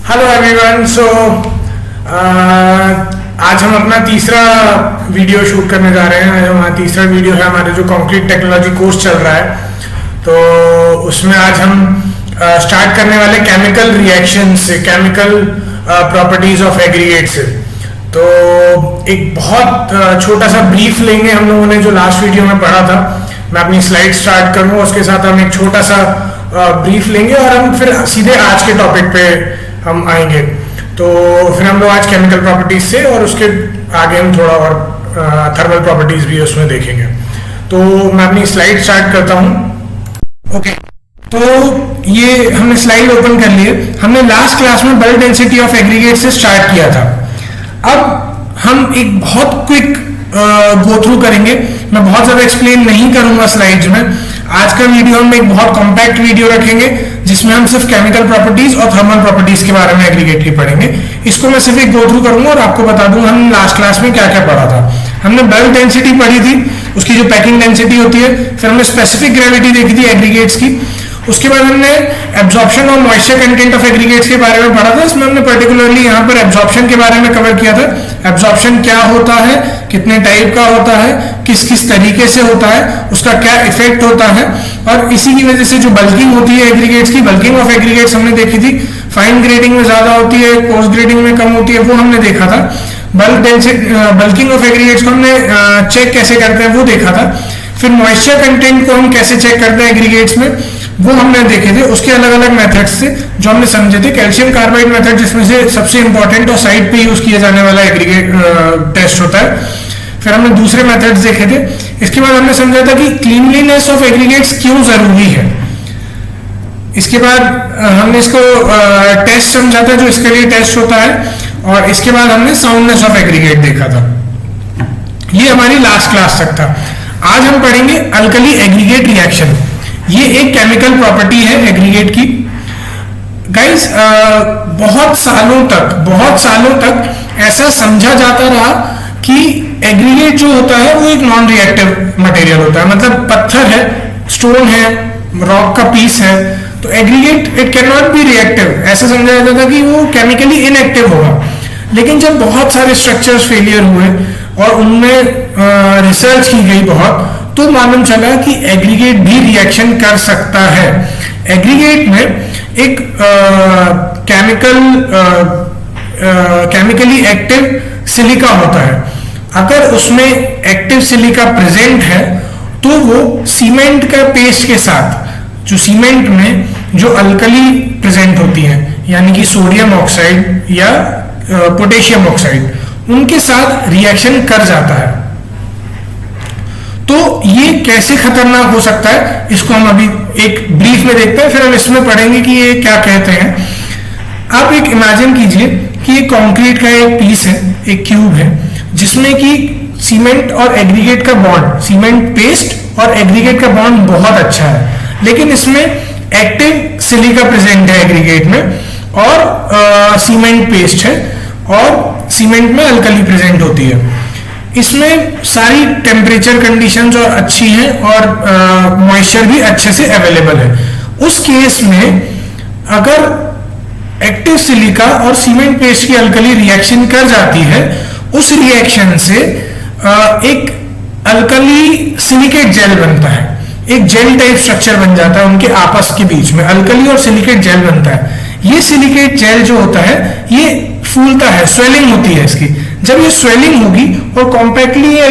Hello everyone. आज हम अपना तीसरा वीडियो शूट करने जा रहे हैं। हमारा तीसरा वीडियो है हमारे जो कंक्रीट टेक्नोलॉजी कोर्स चल रहा है, तो उसमें आज हम स्टार्ट करने वाले केमिकल रिएक्शन से, केमिकल प्रॉपर्टीज ऑफ एग्रीगेट से। तो एक बहुत छोटा सा ब्रीफ लेंगे हम लोगों ने जो लास्ट वीडियो में पढ़ा था। मैं अपनी स्लाइड स्टार्ट करूंगा, उसके साथ हम एक छोटा सा ब्रीफ लेंगे और हम फिर सीधे आज के टॉपिक पे हम आएंगे। तो फिर हम लोग आज केमिकल प्रॉपर्टीज से और उसके आगे हम थोड़ा और थर्मल प्रॉपर्टीज भी उसमें देखेंगे। तो मैं अपनी स्लाइड स्टार्ट करता हूँ। ओके, तो ये हमने स्लाइड ओपन कर लिए। हमने लास्ट क्लास में बल्क डेंसिटी ऑफ एग्रीगेट से स्टार्ट किया था। अब हम एक बहुत क्विक गो थ्रू करेंगे। मैं बहुत ज्यादा एक्सप्लेन नहीं करूंगा स्लाइड्स में। आज का वीडियो हम एक बहुत कॉम्पैक्ट वीडियो रखेंगे जिसमें हम सिर्फ केमिकल प्रॉपर्टीज और थर्मल प्रॉपर्टीज के बारे में एग्रीगेट की पढ़ेंगे। इसको मैं सिर्फ एक गो थ्रू करूंगा और आपको बता दूंगा हम लास्ट क्लास में क्या क्या पढ़ा था। हमने बल्क डेंसिटी पढ़ी थी, उसकी जो पैकिंग डेंसिटी होती है। फिर हमने स्पेसिफिक ग्रेविटी देखी थी एग्रीगेट्स की। उसके बाद हमने एब्जॉर्प्शन और मॉइस्चर कंटेंट ऑफ एग्रीगेट्स के बारे में पढ़ा था। इसमें हमने पर्टिकुलरली यहाँ पर एब्जॉर्प्शन के बारे में कवर किया था। एब्जॉर्प्शन क्या होता है, कितने टाइप का होता है, किस किस तरीके से होता है, उसका क्या इफेक्ट होता है, और इसी की वजह से जो बल्किंग होती है एग्रीगेट्स की, बल्किंग ऑफ एग्रीगेट्स हमने देखी थी। फाइन ग्रेडिंग में ज्यादा होती है, कोर्स ग्रेडिंग में कम होती है, वो हमने देखा था। बल्किंग ऑफ एग्रीगेट्स को हमने चेक कैसे करते हैं वो देखा था। फिर मॉइस्चर कंटेंट को हम कैसे चेक करते हैं एग्रीगेट्स में वो हमने देखे थे। उसके अलग अलग मेथड्स से जो हमने समझे थे। कैल्शियम कार्बाइड मेथड जिसमें से सबसे इंपॉर्टेंट और साइट पे यूज किया जाने वाला एग्रीगेट टेस्ट होता है। फिर हमने दूसरे मेथड्स देखे थे। इसके बाद हमने समझा था कि क्लीनलीनेस ऑफ एग्रीगेट्स क्यों जरूरी है। इसके बाद हमने इसको टेस्ट समझा था जो इसके लिए टेस्ट होता है, और इसके बाद हमने साउंडनेस ऑफ एग्रीगेट देखा था। ये हमारी लास्ट क्लास तक था। आज हम पढ़ेंगे अल्कली एग्रीगेट रिएक्शन। ये एक केमिकल प्रॉपर्टी है एग्रीगेट की। गाइस, बहुत सालों तक ऐसा समझा जाता रहा कि एग्रीगेट जो होता है वो एक नॉन रिएक्टिव मटेरियल होता है। मतलब पत्थर है, स्टोन है, रॉक का पीस है, तो aggregate it can not be reactive. ऐसा समझा जाता था कि वो केमिकली इनएक्टिव होगा। लेकिन जब बहुत सारे स्ट्रक्चर्स फेलियर हुए और उनमें रिसर्च की गई बहुत, तो मालूम चला कि एग्रीगेट भी रिएक्शन कर सकता है। एग्रीगेट में एक केमिकली एक्टिव सिलिका होता है। अगर उसमें एक्टिव सिलिका प्रेजेंट है तो वो सीमेंट का पेस्ट के साथ, जो सीमेंट में जो अल्कली प्रेजेंट होती है यानी कि सोडियम ऑक्साइड या पोटेशियम ऑक्साइड, उनके साथ रिएक्शन कर जाता है। तो ये कैसे खतरनाक हो सकता है इसको हम अभी एक ब्रीफ में देखते हैं, फिर हम इसमें पढ़ेंगे कि ये क्या कहते हैं। आप एक इमेजिन कीजिए कि ये कंक्रीट का एक पीस है, एक क्यूब है, जिसमें कि सीमेंट और एग्रीगेट का बॉन्ड, सीमेंट पेस्ट और एग्रीगेट का बॉन्ड बहुत अच्छा है, लेकिन इसमें एक्टिव सिलिका प्रेजेंट है एग्रीगेट में, और सीमेंट पेस्ट है, और सीमेंट में अल्कली प्रेजेंट होती है। इसमें सारी टेम्परेचर कंडीशंस और अच्छी हैं और मॉइस्चर भी अच्छे से अवेलेबल है। उस केस में अगर एक्टिव सिलिका और सीमेंट पेस्ट की अल्कली रिएक्शन कर जाती है, उस रिएक्शन से एक अल्कली सिलिकेट जेल बनता है। एक जेल टाइप स्ट्रक्चर बन जाता है उनके आपस के बीच में, अल्कली और सिलिकेट जेल बनता है। ये सिलिकेट जेल जो होता है ये फूलता है, स्वेलिंग होती है इसकी। जब ये स्वेलिंग होगी और कॉम्पैक्टली ये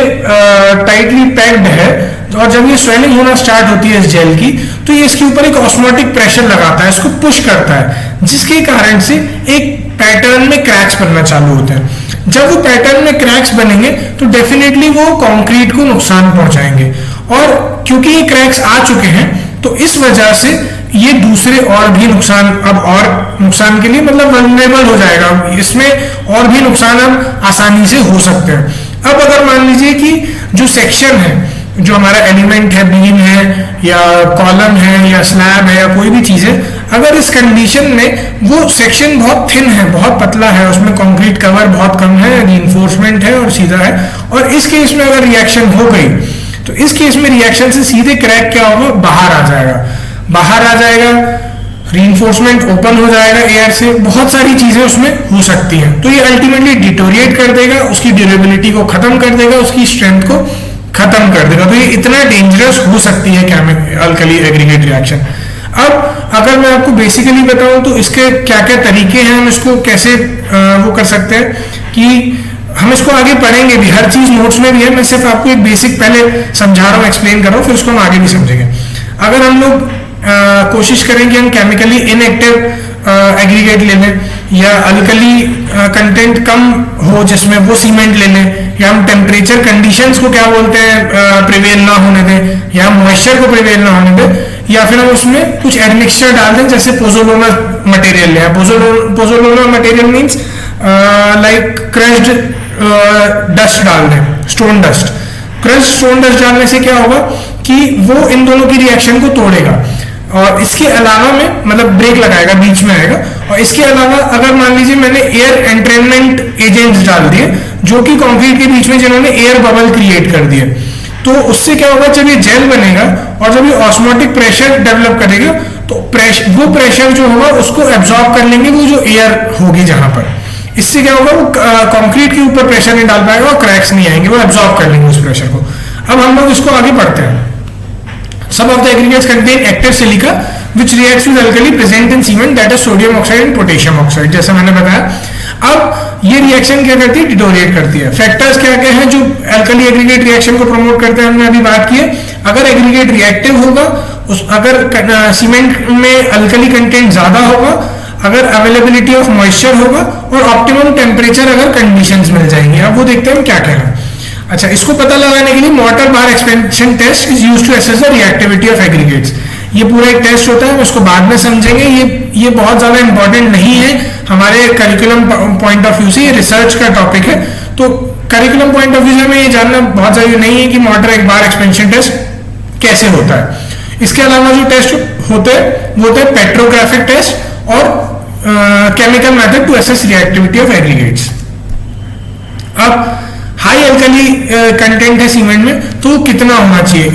टाइटली पैक्ड है, और जब ये स्वेलिंग होना स्टार्ट होती है इस जेल की, तो ये इसके ऊपर एक ऑस्मोटिक प्रेशर लगाता है, इसको पुश करता है, जिसके कारण से एक पैटर्न में क्रैक्स बनना चालू होते हैं। जब वो पैटर्न में क्रैक्स बनेंगे तो डेफिनेटली वो कंक्रीट को नुकसान पहुंचाएंगे, और क्योंकि ये क्रैक्स आ चुके हैं तो इस वजह से ये दूसरे और भी नुकसान, अब और नुकसान के लिए मतलब वल्नरेबल हो जाएगा, इसमें और भी नुकसान अब आसानी से हो सकते हैं। अब अगर मान लीजिए कि जो सेक्शन है, जो हमारा एलिमेंट है, बीम है या कॉलम है या स्लैब है या कोई भी चीज है, अगर इस कंडीशन में वो सेक्शन बहुत थिन है, बहुत पतला है, उसमें कंक्रीट कवर बहुत कम है, रीइंफोर्समेंट है और सीधा है, और इस केस में अगर रिएक्शन हो गई तो इस केस में रिएक्शन से सीधे क्रैक क्या होगा, बाहर आ जाएगा। रीइंफोर्समेंट ओपन हो जाएगा एयर से, बहुत सारी चीजें उसमें हो सकती हैं। तो ये अल्टीमेटली डिटोरिएट कर देगा, उसकी ड्यूरेबिलिटी को खत्म कर देगा, उसकी स्ट्रेंथ को खत्म कर देगा। तो ये इतना डेंजरस हो सकती है अल्कली एग्रीगेट रिएक्शन। अब अगर मैं आपको बेसिकली बताऊं तो इसके क्या क्या तरीके हैं, हम इसको कैसे वो कर सकते हैं कि हम इसको आगे पढ़ेंगे भी, हर चीज नोट्स में भी है, मैं सिर्फ आपको एक बेसिक पहले समझा रहा हूँ, एक्सप्लेन कर रहा हूँ, फिर उसको हम आगे भी समझेंगे। अगर हम लोग कोशिश करें कि हम केमिकली इनएक्टिव एग्रीगेट ले लें या अल्कली कंटेंट कम हो जिसमें वो सीमेंट ले लें, या हम टेम्परेचर कंडीशंस को क्या बोलते हैं प्रिवेल ना होने दें, या मॉइस्चर को प्रिवेल ना होने दें, या फिर हम उसमें कुछ एडमिक्सचर डाल दें जैसे पोजोलोनर मटेरियल ले। Pozzolana material means like crushed dust डाल दें, stone dust. Crushed stone dust डालने से क्या होगा कि वो इन दोनों की रिएक्शन को तोड़ेगा, और इसके अलावा में मतलब ब्रेक लगाएगा, बीच में आएगा। और इसके अलावा अगर मान लीजिए मैंने एयर एंट्रेनमेंट एजेंट्स डाल दिए जो कि कंक्रीट के बीच में जिन्होंने एयर बबल क्रिएट कर दिए, तो उससे क्या होगा, जब ये जेल बनेगा और जब ये ऑस्मोटिक प्रेशर डेवलप करेगा तो वो प्रेशर जो होगा उसको एब्जॉर्ब कर लेंगे वो जो एयर होगी जहां पर। इससे क्या होगा, वो कंक्रीट के ऊपर प्रेशर नहीं डाल पाएगा और क्रैक्स नहीं आएंगे, वो एब्जॉर्ब कर लेंगे उस प्रेशर को। अब हम लोग इसको आगे बढ़ते हैं। Some of the aggregates contain active silica which reacts with alkali present in cement, that is sodium oxide and potassium oxide, जैसा मैंने बताया। अब ये रिएक्शन क्या करती है, डिटोरिएट करती है। फैक्टर्स क्या क्या हैं जो अल्कली एग्रीगेट रिएक्शन को प्रमोट करते हैं, हमने अभी बात की है। अगर एग्रीगेट रिएक्टिव होगा, अगर सीमेंट में अल्कली कंटेंट ज्यादा होगा, अगर अवेलेबिलिटी ऑफ मॉइस्चर होगा, और ऑप्टिमम टेम्परेचर अगर कंडीशंस मिल जाएंगी। अब वो देखते हैं हम क्या कह रहे हैं। अच्छा, इसको पता लगाने के लिए mortar bar expansion test is used to assess the reactivity of aggregates. ये पूरा एक टेस्ट होता है, उसको बाद में समझेंगे। ये बहुत ज्यादा इंपॉर्टेंट नहीं है हमारे करिकुलम पॉइंट ऑफ व्यू से, ये रिसर्च का टॉपिक है। तो करिकुलम पॉइंट ऑफ व्यू से हमें ये जानना बहुत जरूरी नहीं है कि मॉर्टर बार एक्सपेंशन टेस्ट कैसे होता है। इसके अलावा जो टेस्ट होते हैं वो होते हैं पेट्रोग्राफिक टेस्ट और chemical method to assess reactivity of aggregates. अब हाई अल्कली कंटेंट है सीमेंट में, तो कितना होना चाहिए?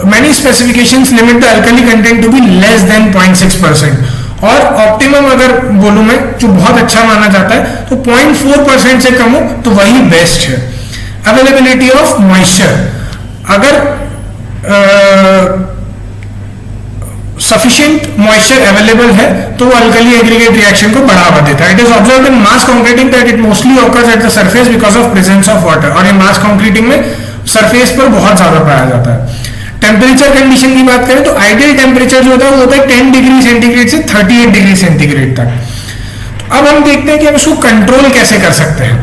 Many specifications limit the alkali content to be less than 0.6%, और ऑप्टिमम अगर बोलूं मैं जो बहुत अच्छा माना जाता है तो 0.4% से कम हो तो वही बेस्ट है। अवेलेबिलिटी ऑफ मॉइस्चर, अगर सफिशिएंट मॉइस्चर अवेलेबल है तो वो अल्कली एग्रीगेट रिएक्शन को बढ़ावा देता है। It is observed in mass concreting that it mostly occurs at the surface because of presence of water, और ये मास कंक्रीटिंग में सरफेस पर बहुत ज्यादा पाया जाता है। टेम्परेचर कंडीशन की बात करें तो आइडियल टेम्परेचर जो होता है वो होता है 10 डिग्री सेंटीग्रेड से 38 डिग्री सेंटीग्रेड तक। तो अब हम देखते हैं कि हम इसको कंट्रोल कैसे कर सकते हैं।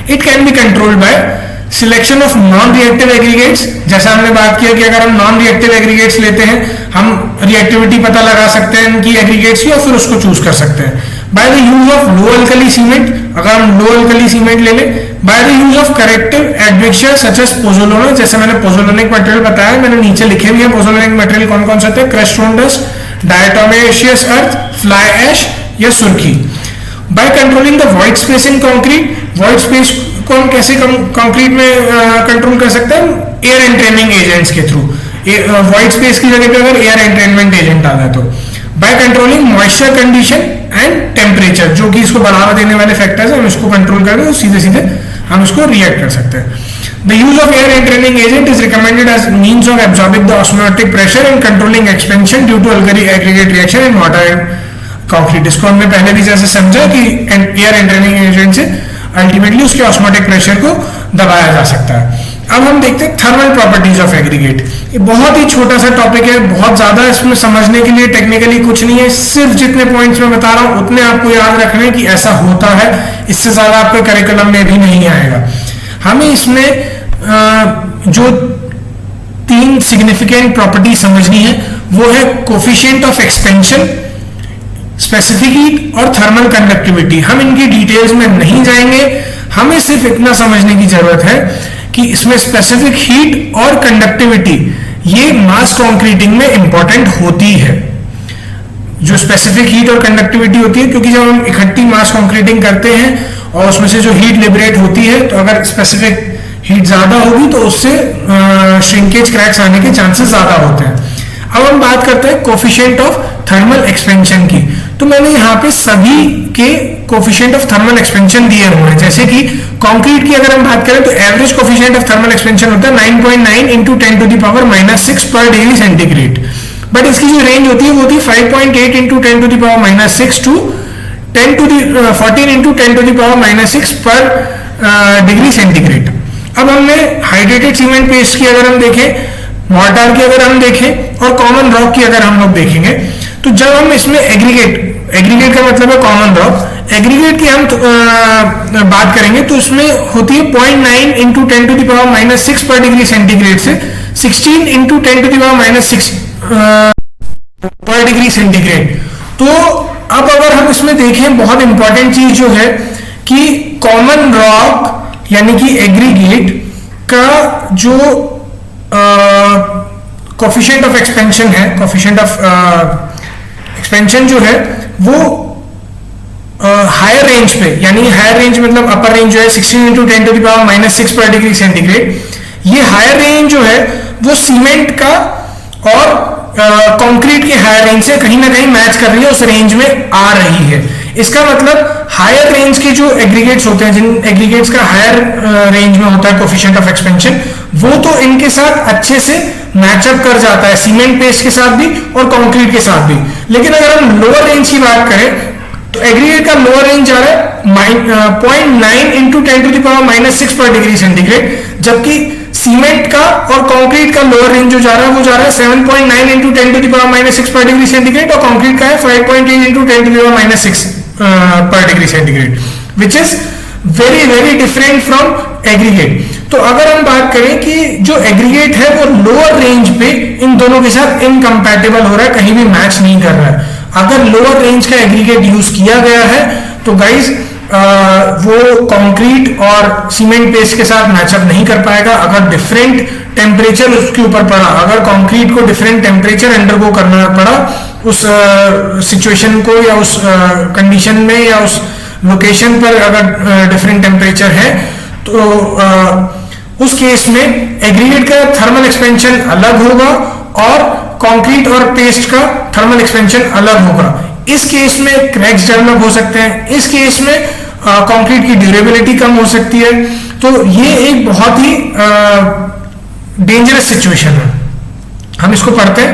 It can be controlled by selection of non reactive aggregates. जैसा हमने बात किया कि अगर हम नॉन रिएक्टिव एग्रीगेट्स लेते हैं, हम रिएक्टिविटी पता लगा सकते हैं इनकी एग्रीगेट्स की और फिर उसको चूज कर सकते हैं। By the use of low alkali cement, अगर हम लो अल्कली सीमेंट ले लें। By the use of corrective admixture such as pozzolana, जैसे मैंने पोजोलोनिक मटेरियल बताया, मैंने नीचे लिखे भी है पोजोलोनिक मटेरियल कौन कौन से होते हैं, क्रश्ड स्टोन डस्ट, डायटोमेशियस अर्थ, फ्लाई ऐश या सुर्खी। By controlling the void space in concrete, void space को हम कैसे कंक्रीट में कंट्रोल कर सकते हैं, एयर एंट्रेनिंग एजेंट्स के थ्रू। वॉइड स्पेस की जगह पे अगर एयर एंट्रेनमेंट एजेंट आ जाए तो। By controlling moisture condition and temperature, जो कि इसको बढ़ावा देने वाले फैक्टर्स हैं, हम इसको कंट्रोल करके तो सीधे सीधे हम इसको रिएक्ट कर सकते हैं। The use of air entraining agent is recommended as means of absorbing the osmotic pressure and controlling expansion due to alkali aggregate reaction in water and concrete. इसको हमने पहले भी जैसे समझा कि एयर एंट्रेनिंग एजेंट से अल्टीमेटली उसके osmotic pressure को दबाया जा सकता है। अब हम देखते हैं थर्मल प्रॉपर्टीज ऑफ एग्रीगेट। ये बहुत ही छोटा सा टॉपिक है, बहुत ज्यादा इसमें समझने के लिए टेक्निकली कुछ नहीं है, सिर्फ जितने पॉइंट्स मैं बता रहा हूं उतने आपको याद रखने कि ऐसा होता है, इससे ज्यादा आपके करिकुलम में भी नहीं आएगा। हमें इसमें जो 3 सिग्निफिकेंट प्रॉपर्टी समझनी है वो है coefficient of expansion, specific heat और थर्मल कंडक्टिविटी। हम इनकी डिटेल्स में नहीं जाएंगे, हमें सिर्फ इतना समझने की जरूरत है कि इसमें स्पेसिफिक हीट और कंडक्टिविटी ये मास कंक्रीटिंग में इंपॉर्टेंट होती है। जो स्पेसिफिक हीट और कंडक्टिविटी होती है, क्योंकि जब हम इकट्ठी मास कंक्रीटिंग करते हैं और उसमें से जो हीट लिबरेट होती है, तो अगर स्पेसिफिक हीट ज्यादा होगी तो उससे श्रिंकेज क्रैक्स आने के चांसेस ज्यादा होते हैं। अब हम बात करते हैं कोफिशिएंट ऑफ थर्मल एक्सपेंशन की। तो मैंने यहाँ पे सभी के कोफिशिएंट ऑफ थर्मल एक्सपेंशन दिए हुए हैं। जैसे कि कंक्रीट की अगर हम बात करें तो average coefficient of thermal expansion होता है 9.9 इंटू 10⁻⁻6 पर डिग्री सेंटीग्रेड, बट इसकी जो रेंज होती है वो होती है 5.8 इंटू 10⁻⁻6 टू 14 इंटू 10⁻⁻6 पर डिग्री सेंटीग्रेड। अब हमने हाइड्रेटेड सीमेंट पेस्ट की अगर हम देखें, मॉर्टार की अगर हम देखें और कॉमन रॉक की अगर हम लोग देखेंगे, तो जब हम इसमें एग्रीगेट का मतलब है कॉमन रॉक, एग्रीगेट की हम बात करेंगे तो इसमें होती है 0.9 इंटू 10⁻⁻6 पर डिग्री सेंटीग्रेड से 16 इंटू 10⁻⁻6 पर डिग्री सेंटीग्रेड। तो अब अगर हम इसमें देखें, बहुत इंपॉर्टेंट चीज जो है कि कॉमन रॉक यानी कि एग्रीगेट का जो कोफिशिएंट ऑफ एक्सपेंशन है, कोफिशिएंट ऑफ एक्सपेंशन जो है वो हायर रेंज पे, यानी हायर रेंज मतलब अपर रेंज जो है 16 इंटू 10⁻⁻6 पर डिग्री सेंटीग्रेड, ये हायर रेंज जो है वो सीमेंट का और कंक्रीट के हायर रेंज से कहीं ना कहीं मैच कर रही है, उस रेंज में आ रही है। इसका मतलब हायर रेंज के जो एग्रीगेट्स होते हैं, जिन एग्रीगेट्स का हायर रेंज में होता है कोफिशिएंट ऑफ एक्सपेंशन, वो तो इनके साथ अच्छे से मैचअप कर जाता है, सीमेंट पेस्ट के साथ भी और कंक्रीट के साथ भी। लेकिन अगर हम लोअर रेंज की बात करें तो एग्रीगेट का लोअर रेंज जा रहा है 0.9 इंटू 10⁻⁻6 पर डिग्री सेंटीग्रेड, जबकि सीमेंट का और कंक्रीट का लोअर रेंज जो जा रहा है वो जा रहा है 7.9 इंटू 10⁻�6 पर डिग्री सेंटीग्रेड, और कंक्रीट का है 5.8 इंटू 10⁻6 पर degree centigrade, which is very very different from aggregate. तो अगर हम बात करें कि जो एग्रीगेट है वो लोअर रेंज पे इन दोनों के साथ इनकम्पैटिबल हो रहा है, कहीं भी मैच नहीं कर रहा है। अगर लोअर रेंज का एग्रीगेट यूज किया गया है तो गाइस वो कंक्रीट और सीमेंट पेस्ट के साथ मैचअप नहीं कर पाएगा। अगर डिफरेंट टेम्परेचर उसके ऊपर पड़ा, अगर कंक्रीट को डिफरेंट टेम्परेचर अंडरगो करना पड़ा उस सिचुएशन को, या उस कंडीशन में, या उस लोकेशन पर अगर डिफरेंट टेम्परेचर है, तो उस केस में एग्रीगेट का थर्मल एक्सपेंशन अलग होगा और कंक्रीट और पेस्ट का थर्मल एक्सपेंशन अलग होगा। इस केस में क्रैक्स डेवलप हो सकते हैं, इस केस में कंक्रीट की ड्यूरेबिलिटी कम हो सकती है। तो ये एक बहुत ही डेंजरस सिचुएशन है। हम इसको पढ़ते हैं।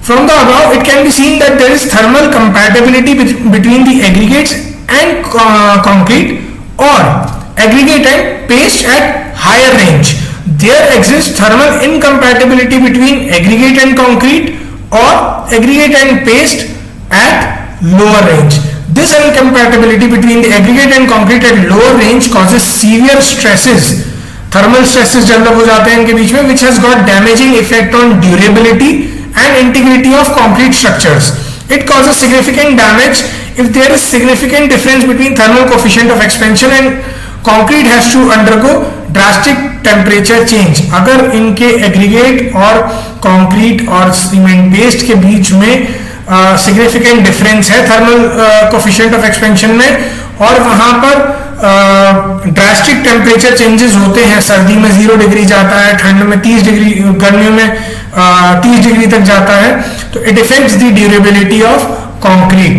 From the above, it can be seen that there is thermal compatibility between the aggregates and concrete, or aggregate and paste at higher range. There exists thermal incompatibility between aggregate and concrete, or aggregate and paste at lower range. This incompatibility between the aggregate and concrete at lower range causes severe stresses. Thermal stresses develop हो जाते हैं इनके बीच में, which has got damaging effect on durability and integrity of concrete structures. It causes significant damage if there is significant difference between thermal coefficient of expansion and concrete has to undergo drastic temperature change. अगर इनके aggregate और concrete और cement paste के बीच में significant difference है thermal coefficient of expansion में, और वहां पर ड्रास्टिक टेम्परेचर चेंजेस होते हैं, सर्दी में 0 डिग्री जाता है, ठंड में 30 डिग्री, गर्मियों में 30 डिग्री तक जाता है, तो it effects the durability of concrete.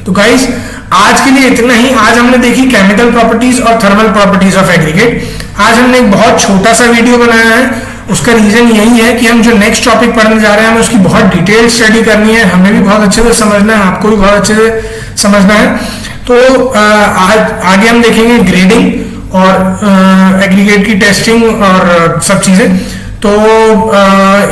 तो गाइस आज के लिए इतना ही। आज हमने देखी केमिकल प्रॉपर्टीज और थर्मल प्रॉपर्टीज ऑफ एग्रीगेट। आज हमने एक बहुत छोटा सा वीडियो बनाया है। उसका रीजन यही है कि हम जो नेक्स्ट टॉपिक पढ़ने जा रहे हैं हमें उसकी बहुत डिटेल स्टडी करनी है, हमें भी बहुत अच्छे से समझना है, आपको भी बहुत अच्छे से समझना है। तो आज आगे हम देखेंगे ग्रेडिंग और एग्रीगेट की टेस्टिंग और सब चीजें। तो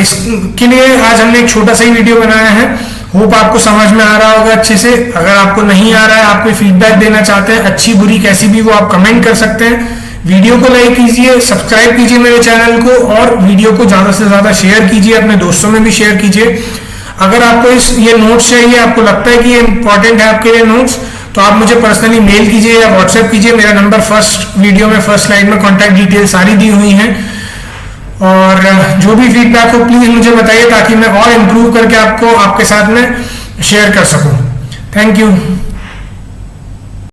इसके लिए आज हमने एक छोटा सा ही वीडियो बनाया है। होप आपको समझ में आ रहा होगा अच्छे से। अगर आपको नहीं आ रहा है, आप कोई फीडबैक देना चाहते हैं, अच्छी बुरी कैसी भी, वो आप कमेंट कर सकते हैं। वीडियो को लाइक कीजिए, सब्सक्राइब कीजिए मेरे चैनल को, और वीडियो को ज्यादा से ज्यादा शेयर कीजिए, अपने दोस्तों में भी शेयर कीजिए। अगर आपको ये नोट्स चाहिए, आपको लगता है कि ये इंपॉर्टेंट है आपके लिए नोट्स, तो आप मुझे पर्सनली मेल कीजिए या व्हाट्सएप कीजिए। मेरा नंबर फर्स्ट वीडियो में, फर्स्ट स्लाइड में कॉन्टैक्ट डिटेल सारी दी हुई है। और जो भी फीडबैक हो प्लीज मुझे बताइए, ताकि मैं और इम्प्रूव करके आपको आपके साथ में शेयर कर सकूं। Thank you.